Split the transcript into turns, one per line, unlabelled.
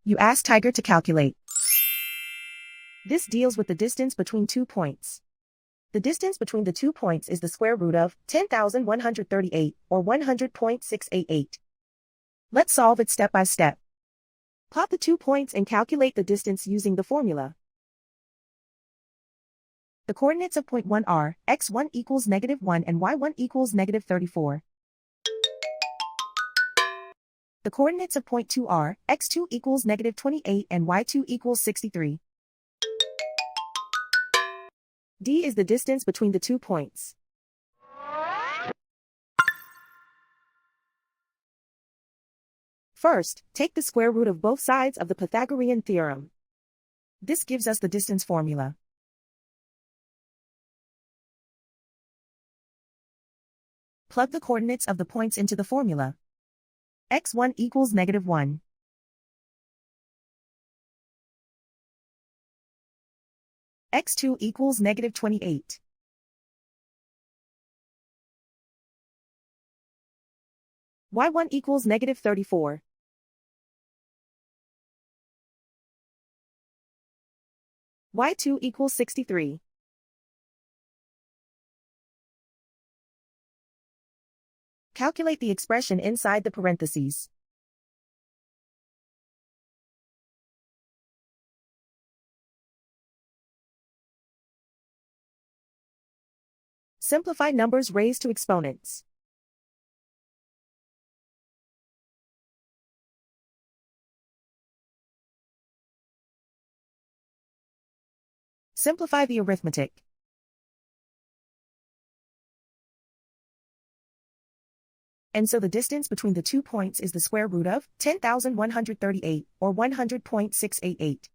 You ask Tiger to calculate. This deals with the distance between 2 points. The distance between the 2 points is the square root of 10,138, or 100.688. Let's solve it step by step. Plot the 2 points and calculate the distance using the formula. The coordinates of point 1 are x1 equals -1 and y1 equals -34. The coordinates of point 2 are x2 equals -28 and y2 equals 63. D is the distance between the 2 points. First, take the square root of both sides of the Pythagorean theorem. This gives us the distance formula. Plug the coordinates of the points into the formula. x1 equals -1. x2 equals -28. y1 equals -34. y2 equals 63. Calculate the expression inside the parentheses. Simplify numbers raised to exponents. Simplify the arithmetic. And so the distance between the 2 points is the square root of 10,138, or 100.688.